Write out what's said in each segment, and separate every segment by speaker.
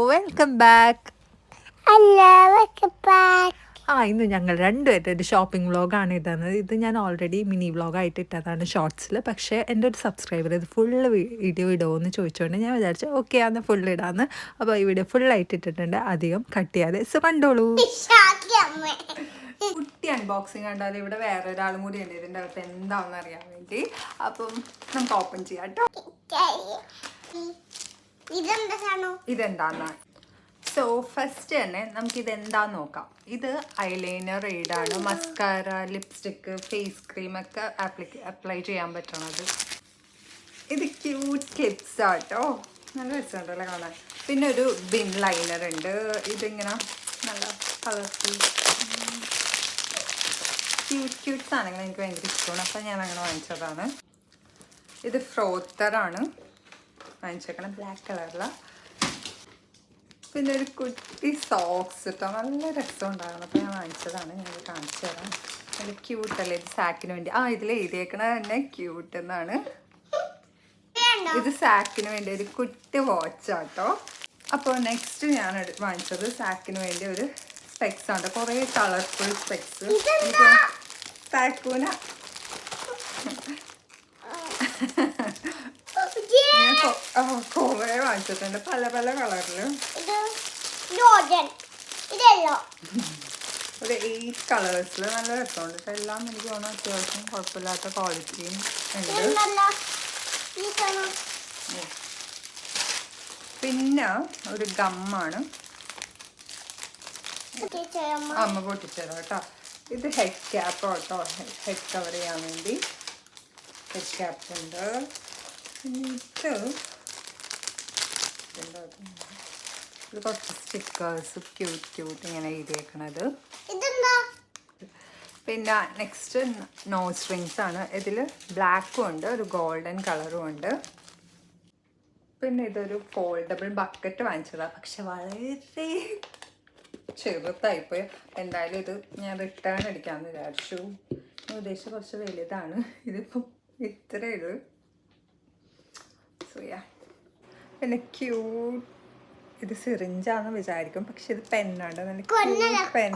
Speaker 1: Welcome back. ഇന്ന് ഞങ്ങൾ രണ്ടുപേരുടെ ഒരു ഷോപ്പിംഗ് വ്ളോഗാണ് ഇടുന്നത്. ഇത് ഞാൻ ഓൾറെഡി മിനി വ്ളോഗായിട്ട് ഇട്ടതാണ് ഷോർട്സിൽ. പക്ഷേ എൻ്റെ ഒരു സബ്സ്ക്രൈബർ ഇത് ഫുള്ള് വീഡിയോ ഇടുമോ എന്ന് ചോദിച്ചുകൊണ്ട് ഞാൻ വിചാരിച്ചു ഓക്കെ അന്ന് ഫുള്ള് ഇടാമെന്ന്. അപ്പോൾ ഈ വീഡിയോ ഫുള്ളായിട്ട് ഇട്ടിട്ടുണ്ട്, അധികം കട്ട് ചെയ്യാതെ. സോ കണ്ടോളൂ. കുട്ടി അൺബോക്സിങ് കണ്ടാൽ ഇവിടെ വേറെ ഒരാളും കൂടി ഉണ്ട് ഇതിൻ്റെ അകത്ത് എന്താണെന്ന് അറിയാൻ വേണ്ടി. അപ്പം നമുക്ക് ഓപ്പൺ ചെയ്യാം കേട്ടോ. ഇതെന്താന്നാ? സോ ഫസ്റ്റ് തന്നെ നമുക്കിതെന്താന്ന് നോക്കാം. ഇത് ഐലൈനർ എയ്ഡാണ്, മസ്കാര, ലിപ്സ്റ്റിക്ക്, ഫേസ് ക്രീമൊക്കെ അപ്ലൈ ചെയ്യാൻ പറ്റണത്. ഇത് ക്യൂട്ട് ക്ലിപ്സ് ആട്ടോ, നല്ല രസമുണ്ടല്ലോ കാണാൻ. പിന്നെ ഒരു ബിൻ ലൈനർ ഉണ്ട്. ഇതിങ്ങനെ നല്ല കളർഫുൾ ക്യൂട്ട് സാധനങ്ങൾ എനിക്ക് ഭയങ്കര ഇഷ്ടമാണ്, അപ്പം ഞാൻ അങ്ങനെ വാങ്ങിച്ചതാണ്. ഇത് ഫ്രോത്തറാണ് വാങ്ങിച്ചേക്കണം, ബ്ലാക്ക് കളറിലാണ്. പിന്നെ ഒരു കുട്ടി സോക്സ് ഇട്ടോ, നല്ല രസം ഉണ്ടായിരുന്നു, അപ്പോൾ ഞാൻ വാങ്ങിച്ചതാണ്. ഞാൻ കാണിച്ചു തരാം. നല്ല ക്യൂട്ടല്ലേ, ഇത് സാക്കിന് വേണ്ടി. ഇതിൽ എഴുതിയേക്കണത് തന്നെ ക്യൂട്ട് എന്നാണ്. ഇത് സാക്കിന് വേണ്ടി ഒരു കുട്ടി വാച്ചാട്ടോ. അപ്പോൾ നെക്സ്റ്റ് ഞാൻ വാങ്ങിച്ചത് സാക്കിന് വേണ്ടി ഒരു സ്പെക്സ് ആണ്, കുറേ കളർഫുൾ സ്പെക്സ്. സാക്കൂന കുറേ വാങ്ങിച്ചിട്ടുണ്ട്, പല പല കളറില്. ഒരു 8 കളേഴ്സിൽ നല്ല രസമുണ്ട്. എല്ലാം എനിക്ക് തോന്നുന്നു അത്യാവശ്യം കുഴപ്പമില്ലാത്ത ക്വാളിറ്റിയും ഉണ്ട്. പിന്നെ ഒരു ഗമ്മാണ്, അമ്മ പൊട്ടിച്ചതോ കേട്ടോ. ഇത് ഹെഡ് ക്യാപ്പ് കേട്ടോ, ഹെഡ് കവർ ചെയ്യാൻ വേണ്ടി ഹെഡ് ക്യാപ്പ് ഉണ്ട്. ഇത് കുറച്ച് സ്റ്റിക്കേഴ്സ് ക്യൂട്ട് ഇങ്ങനെ എഴുതിയേക്കണത്. പിന്നെ നെക്സ്റ്റ് നോസ് റിങ്സ് ആണ്. ഇതിൽ ബ്ലാക്കും ഉണ്ട്, ഒരു ഗോൾഡൻ കളറും ഉണ്ട്. പിന്നെ ഇതൊരു ഫോൾഡബിൾ ബക്കറ്റ് വാങ്ങിച്ചതാണ്, പക്ഷെ വളരെ ചെറുതായിപ്പോയി. എന്തായാലും ഇത് ഞാൻ റിട്ടേൺ അടിക്കാമെന്ന് വിചാരിച്ചു. ഞാൻ ഉദ്ദേശിച്ച കുറച്ച് വലുതാണ്, ഇതിപ്പോൾ ഇത്രയേ ഉള്ളൂ. സോയാ പിന്നെ ക്യൂട്ട്, ഇത് സിറിഞ്ചാന്ന് വിചാരിക്കും, പക്ഷെ ഇത് പെന്നാണ്. നല്ല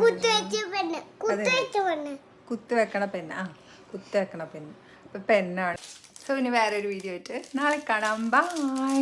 Speaker 1: കുത്തു വെക്കണ പെന്ന്, കുത്തു വെക്കണ പെന്ന്. അപ്പം പെന്നാണ്. സോ ഇനി വേറൊരു വീഡിയോ ആയിട്ട് നാളെ കാണാം. ബൈ.